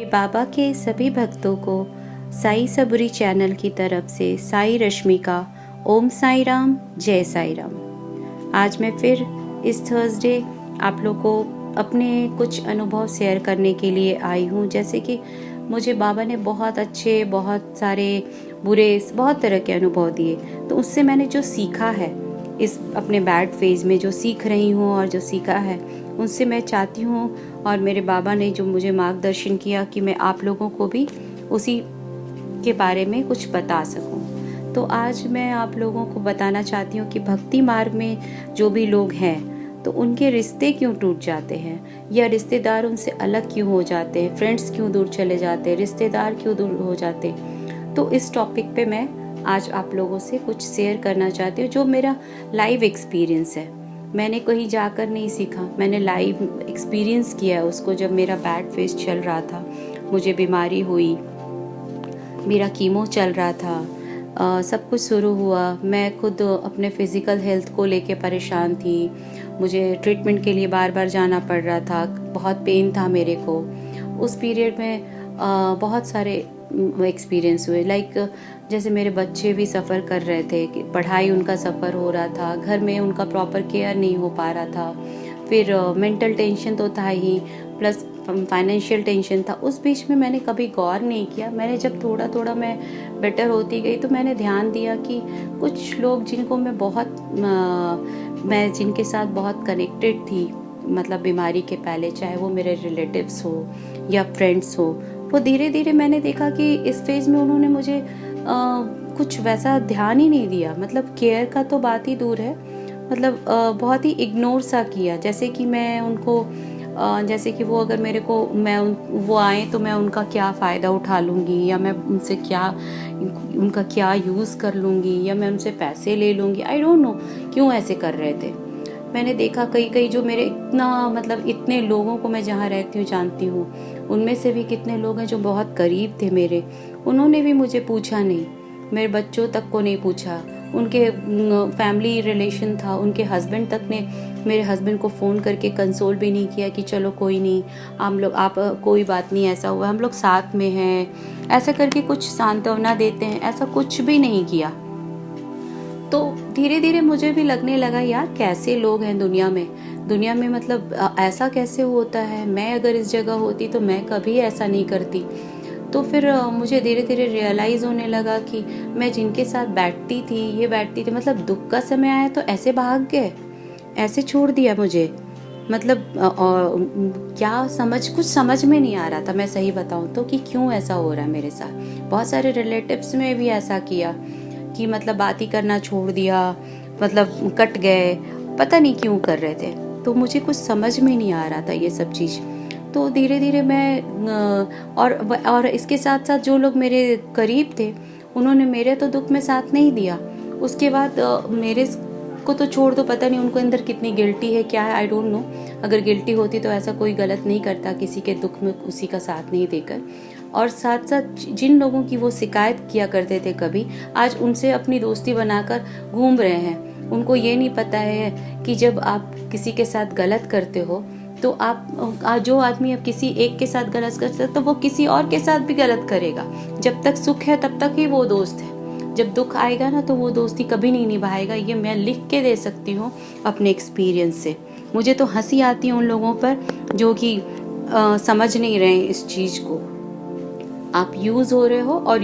बाबा के सभी भक्तों को साई सबुरी चैनल की तरफ से साई रश्मि का ओम साई राम, जय साई राम। आज मैं फिर इस थर्सडे आप लोग को अपने कुछ अनुभव शेयर करने के लिए आई हूँ। जैसे कि मुझे बाबा ने बहुत अच्छे, बहुत सारे बुरे, बहुत तरह के अनुभव दिए, तो उससे मैंने जो सीखा है इस अपने बैड फेज में, जो सीख रही हूँ और जो सीखा है उनसे मैं चाहती हूँ, और मेरे बाबा ने जो मुझे मार्गदर्शन किया कि मैं आप लोगों को भी उसी के बारे में कुछ बता सकूं। तो आज मैं आप लोगों को बताना चाहती हूँ कि भक्ति मार्ग में जो भी लोग हैं तो उनके रिश्ते क्यों टूट जाते हैं, या रिश्तेदार उनसे अलग क्यों हो जाते हैं, फ्रेंड्स क्यों दूर चले जाते हैं, रिश्तेदार क्यों दूर हो जाते हैं। तो इस टॉपिक पे मैं आज आप लोगों से कुछ शेयर करना चाहती हूँ, जो मेरा लाइव एक्सपीरियंस है। मैंने कहीं जाकर नहीं सीखा, मैंने लाइव एक्सपीरियंस किया है उसको। जब मेरा बैड फेज चल रहा था, मुझे बीमारी हुई, मेरा कीमो चल रहा था, सब कुछ शुरू हुआ, मैं खुद अपने फिज़िकल हेल्थ को लेके परेशान थी। मुझे ट्रीटमेंट के लिए बार बार जाना पड़ रहा था, बहुत पेन था मेरे को। उस पीरियड में बहुत सारे एक्सपीरियंस हुए। लाइक जैसे मेरे बच्चे भी सफ़र कर रहे थे, कि पढ़ाई उनका सफ़र हो रहा था, घर में उनका प्रॉपर केयर नहीं हो पा रहा था, फिर मेंटल टेंशन तो था ही, प्लस फाइनेंशियल टेंशन था। उस बीच में मैंने कभी गौर नहीं किया। मैंने जब थोड़ा थोड़ा मैं बेटर होती गई तो मैंने ध्यान दिया कि कुछ लोग जिनको मैं जिनके साथ बहुत कनेक्टेड थी, मतलब बीमारी के पहले, चाहे वो मेरे रिलेटिव्स हो या फ्रेंड्स हो, वो धीरे धीरे मैंने देखा कि इस फेज में उन्होंने मुझे कुछ वैसा ध्यान ही नहीं दिया। मतलब केयर का तो बात ही दूर है, मतलब बहुत ही इग्नोर सा किया। जैसे कि मैं उनको जैसे कि वो अगर मेरे को वो आए तो मैं उनका क्या फ़ायदा उठा लूँगी, या मैं उनसे उनका क्या यूज़ कर लूँगी, या मैं उनसे पैसे ले लूँगी। आई डोंट नो क्यों ऐसे कर रहे थे। मैंने देखा कई जो मेरे इतने लोगों को मैं जहाँ रहती हूँ जानती हूँ, उनमें से भी कितने लोग हैं जो बहुत करीब थे मेरे, उन्होंने भी मुझे पूछा नहीं। मेरे बच्चों तक को नहीं पूछा, उनके फैमिली रिलेशन था, उनके हस्बैंड तक ने मेरे हस्बैंड को फ़ोन करके कंसोल भी नहीं किया कि चलो कोई नहीं, आप कोई बात नहीं, ऐसा हुआ, हम लोग साथ में हैं, ऐसा करके कुछ सांत्वना देते हैं, ऐसा कुछ भी नहीं किया। तो धीरे धीरे मुझे भी लगने लगा, यार कैसे लोग हैं दुनिया में, मतलब ऐसा कैसे होता है। मैं अगर इस जगह होती तो मैं कभी ऐसा नहीं करती। तो फिर मुझे धीरे धीरे रियलाइज़ होने लगा कि मैं जिनके साथ बैठती थी, मतलब दुख का समय आया तो ऐसे भाग गए, ऐसे छोड़ दिया मुझे। मतलब कुछ समझ में नहीं आ रहा था, मैं सही बताऊं तो, कि क्यों ऐसा हो रहा है मेरे साथ। बहुत सारे रिलेटिव्स में भी ऐसा किया कि मतलब बात ही करना छोड़ दिया, मतलब कट गए, पता नहीं क्यों कर रहे थे। तो मुझे कुछ समझ में नहीं आ रहा था ये सब चीज़। तो धीरे धीरे मैं और इसके साथ साथ जो लोग मेरे करीब थे, उन्होंने मेरे तो दुख में साथ नहीं दिया। उसके बाद मेरे को तो छोड़ दो, पता नहीं उनको अंदर कितनी गिल्टी है, क्या है, आई डोंट नो। अगर गिल्टी होती तो ऐसा कोई गलत नहीं करता किसी के दुख में उसी का साथ नहीं देकर। और साथ साथ जिन लोगों की वो शिकायत किया करते थे कभी, आज उनसे अपनी दोस्ती बनाकर घूम रहे हैं। उनको ये नहीं पता है कि जब आप किसी के साथ गलत करते हो तो जो आदमी अब किसी एक के साथ गलत करता है तो वो किसी और के साथ भी गलत करेगा। जब तक सुख है तब तक ही वो दोस्त है, जब दुख आएगा ना तो वो दोस्ती कभी नहीं निभाएगा। ये मैं लिख के दे सकती हूँ अपने एक्सपीरियंस से। मुझे तो हंसी आती है उन लोगों पर जो कि समझ नहीं रहे इस चीज़ को। आप यूज़ हो रहे हो, और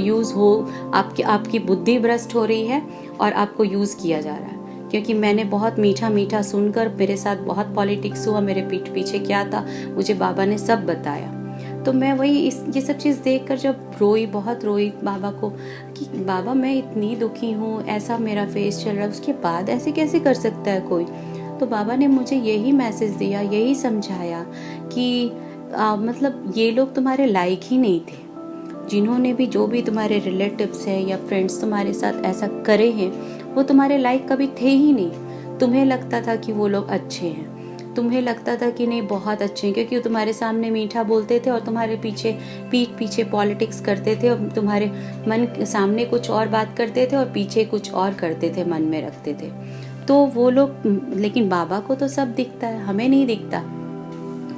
आपकी बुद्धि भ्रष्ट हो रही है और आपको यूज़ किया जा रहा है। क्योंकि मैंने बहुत मीठा मीठा सुनकर, मेरे साथ बहुत पॉलिटिक्स हुआ, मेरे पीठ पीछे क्या था मुझे बाबा ने सब बताया। तो मैं ये सब चीज़ देखकर जब बहुत रोई बाबा को, कि बाबा मैं इतनी दुखी हूँ, ऐसा मेरा फेस चल रहा है, उसके बाद ऐसे कैसे कर सकता है कोई। तो बाबा ने मुझे यही मैसेज दिया, यही समझाया कि मतलब ये लोग तुम्हारे लायक ही नहीं थे। जिन्होंने भी, जो भी तुम्हारे रिलेटिव्स हैं या फ्रेंड्स तुम्हारे साथ ऐसा करे हैं, वो तुम्हारे लायक कभी थे ही नहीं। तुम्हें लगता था कि वो लोग अच्छे हैं, तुम्हें लगता था कि नहीं बहुत अच्छे हैं, क्योंकि वो तुम्हारे सामने मीठा बोलते थे और तुम्हारे पीठ पीछे पॉलिटिक्स करते थे, और तुम्हारे मन सामने कुछ और बात करते थे और पीछे कुछ और करते थे, मन में रखते थे। तो वो लोग, लेकिन बाबा को तो सब दिखता है, हमें नहीं दिखता।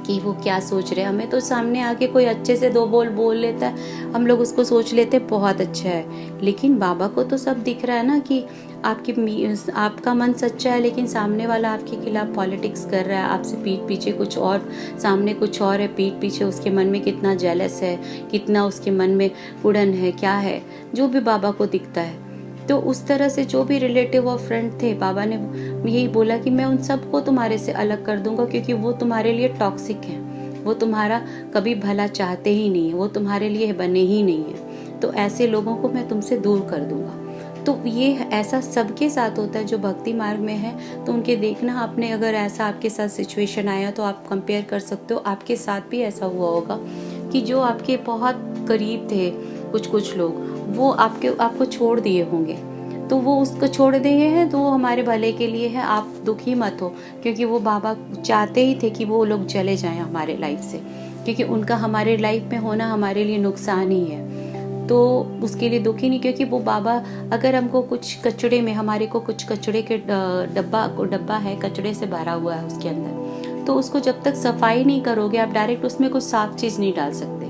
कि वो क्या सोच रहे हैं। हमें तो सामने आके कोई अच्छे से दो बोल लेता है, हम लोग उसको सोच लेते हैं बहुत अच्छा है, लेकिन बाबा को तो सब दिख रहा है ना कि आपका मन सच्चा है, लेकिन सामने वाला आपके खिलाफ पॉलिटिक्स कर रहा है, आपसे पीठ पीछे कुछ और, सामने कुछ और है, पीठ पीछे उसके मन में कितना जेलस है, कितना उसके मन में उड़न है, क्या है, जो भी बाबा को दिखता है। तो उस तरह से जो भी रिलेटिव और फ्रेंड थे, बाबा ने यही बोला कि मैं उन सबको तुम्हारे से अलग कर दूंगा, क्योंकि वो तुम्हारे लिए टॉक्सिक हैं, वो तुम्हारा कभी भला चाहते ही नहीं है, वो तुम्हारे लिए बने ही नहीं है, तो ऐसे लोगों को मैं तुमसे दूर कर दूंगा। तो ये ऐसा सबके साथ होता है जो भक्ति मार्ग में है। तो उनके देखना, आपने अगर ऐसा आपके साथ सिचुएशन आया तो आप कंपेयर कर सकते हो, आपके साथ भी ऐसा हुआ होगा कि जो आपके बहुत करीब थे कुछ लोग, वो आपको छोड़ दिए होंगे, तो वो उसको छोड़ दिए हैं तो वो हमारे भले के लिए है, आप दुखी मत हो, क्योंकि वो बाबा चाहते ही थे कि वो लोग चले जाएं हमारे लाइफ से, क्योंकि उनका हमारे लाइफ में होना हमारे लिए नुकसान ही है। तो उसके लिए दुखी नहीं, क्योंकि वो बाबा अगर हमको कुछ कचड़े में, हमारे को कुछ कचड़े के डब्बा है, कचड़े से भरा हुआ है उसके अंदर, तो उसको जब तक सफाई नहीं करोगे आप डायरेक्ट उसमें कुछ साफ चीज नहीं डाल सकते।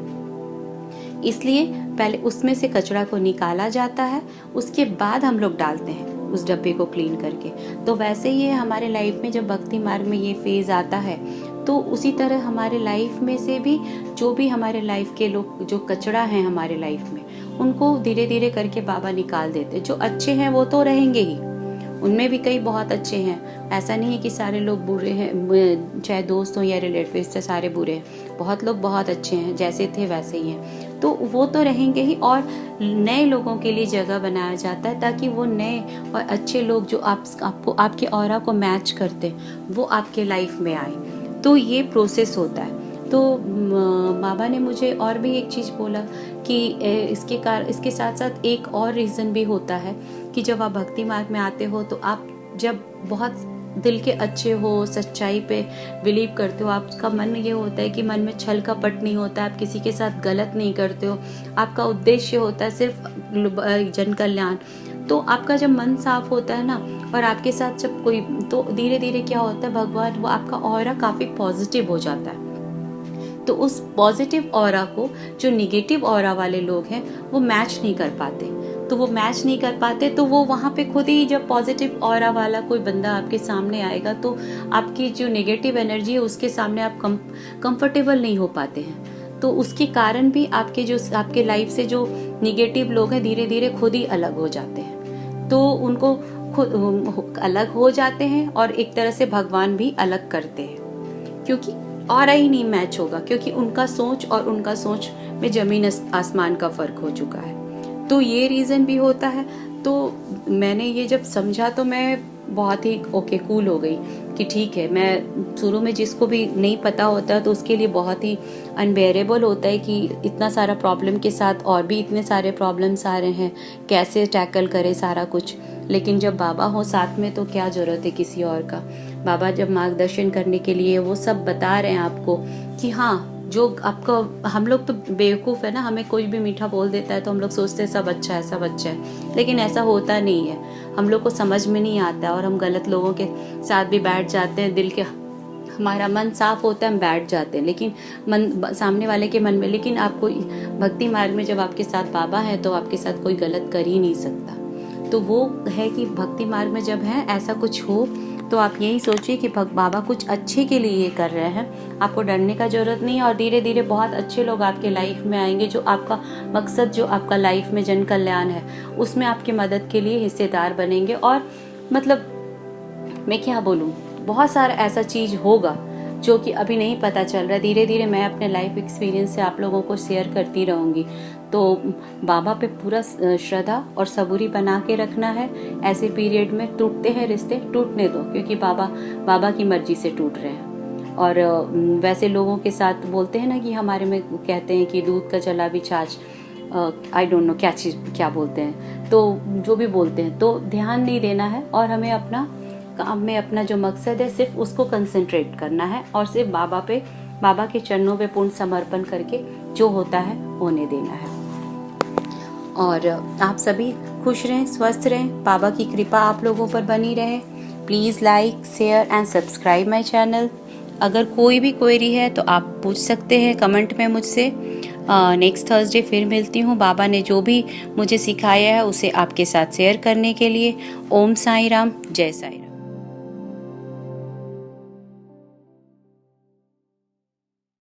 इसलिए पहले उसमें से कचरा को निकाला जाता है, उसके बाद हम लोग डालते हैं उस डब्बे को क्लीन करके। तो वैसे ही है हमारे लाइफ में, जब भक्ति मार्ग में ये फेज आता है तो उसी तरह हमारे लाइफ में से भी जो भी हमारे लाइफ के लोग, जो कचरा है हमारे लाइफ में, उनको धीरे धीरे करके बाबा निकाल देते। जो अच्छे हैं वो तो रहेंगे ही, उनमें भी कई बहुत अच्छे हैं, ऐसा नहीं है कि सारे लोग बुरे हैं, चाहे दोस्त हो या रिलेटिव से सारे बुरे हैं, बहुत लोग बहुत अच्छे हैं, जैसे थे वैसे ही हैं, तो वो तो रहेंगे ही। और नए लोगों के लिए जगह बनाया जाता है ताकि वो नए और अच्छे लोग जो आपको आपके ऑरा को मैच करते वो आपके लाइफ में आए। तो ये प्रोसेस होता है। तो बाबा ने मुझे और भी एक चीज़ बोला कि इसके साथ साथ एक और रीज़न भी होता है कि जब आप भक्ति मार्ग में आते हो तो आप जब बहुत दिल के अच्छे हो, सच्चाई पे बिलीव करते हो, आपका मन ये होता है कि मन में छल कपट नहीं होता, आप किसी के साथ गलत नहीं करते हो, आपका उद्देश्य होता है सिर्फ जन कल्याण। तो आपका जब मन साफ होता है ना, और आपके साथ जब कोई, तो धीरे धीरे क्या होता है, भगवान वो आपका ऑरा काफ़ी पॉजिटिव हो जाता है। तो उस पॉजिटिव ऑरा को जो निगेटिव ऑरा वाले लोग हैं वो मैच नहीं कर पाते, तो वो मैच नहीं कर पाते तो वो वहाँ पे खुद ही, जब पॉजिटिव ऑरा वाला कोई बंदा आपके सामने आएगा तो आपकी जो नेगेटिव एनर्जी है उसके सामने आप कंफर्टेबल नहीं हो पाते हैं। तो उसके कारण भी आपके लाइफ से जो निगेटिव लोग हैं धीरे धीरे खुद ही अलग हो जाते हैं। तो उनको खुद अलग हो जाते हैं और एक तरह से भगवान भी अलग करते हैं, क्योंकि ऑरा ही नहीं मैच होगा, क्योंकि उनका सोच और उनका सोच में जमीन आसमान का फर्क हो चुका है। तो ये रीज़न भी होता है। तो मैंने ये जब समझा तो मैं बहुत ही कूल हो गई कि ठीक है। मैं शुरू में जिसको भी नहीं पता होता तो उसके लिए बहुत ही अनबेरेबल होता है कि इतना सारा प्रॉब्लम के साथ और भी इतने सारे प्रॉब्लम्स आ रहे हैं, कैसे टैकल करे सारा कुछ। लेकिन जब बाबा हो साथ में तो क्या ज़रूरत है किसी और का। बाबा जब मार्गदर्शन करने के लिए वो सब बता रहे हैं आपको कि हाँ, जो आपका, हम लोग तो बेवकूफ़ है ना, हमें कोई भी मीठा बोल देता है तो हम लोग सोचते हैं सब अच्छा है, सब अच्छा है, लेकिन ऐसा होता नहीं है। हम लोग को समझ में नहीं आता और हम गलत लोगों के साथ भी बैठ जाते हैं। दिल के, हमारा मन साफ होता है, हम बैठ जाते हैं, लेकिन मन सामने वाले के मन में। लेकिन आपको भक्ति मार्ग में जब आपके साथ बाबा है तो आपके साथ कोई गलत कर ही नहीं सकता। तो वो है कि भक्ति मार्ग में जब है ऐसा कुछ हो तो आप यही सोचिए कि बाबा कुछ अच्छे के लिए ये कर रहे हैं, आपको डरने का ज़रूरत नहीं है। और धीरे धीरे बहुत अच्छे लोग आपके लाइफ में आएंगे, जो आपका मकसद, जो आपका लाइफ में जन कल्याण है, उसमें आपकी मदद के लिए हिस्सेदार बनेंगे। और मतलब मैं क्या बोलूँ, बहुत सारा ऐसा चीज़ होगा जो कि अभी नहीं पता चल रहा है। धीरे धीरे मैं अपने लाइफ एक्सपीरियंस से आप लोगों को शेयर करती रहूँगी। तो बाबा पे पूरा श्रद्धा और सबूरी बना के रखना है। ऐसे पीरियड में टूटते हैं रिश्ते, टूटने दो, क्योंकि बाबा की मर्जी से टूट रहे हैं। और वैसे लोगों के साथ बोलते हैं ना कि हमारे में कहते हैं कि दूध का जला भी छाछ, आई डोंट नो क्या बोलते हैं, तो जो भी बोलते हैं, तो ध्यान नहीं देना है। और हमें अपना काम में अपना जो मकसद है सिर्फ उसको कंसंट्रेट करना है और सिर्फ बाबा के चरणों पे पूर्ण समर्पण करके जो होता है होने देना है। और आप सभी खुश रहें, स्वस्थ रहें, बाबा की कृपा आप लोगों पर बनी रहे। Please like, share and subscribe my channel. अगर कोई भी क्वेरी है तो आप पूछ सकते हैं कमेंट में मुझसे। नेक्स्ट थर्सडे फिर मिलती हूँ बाबा ने जो भी मुझे सिखाया है उसे आपके साथ शेयर करने के लिए। ओम साई राम, जय साई राम।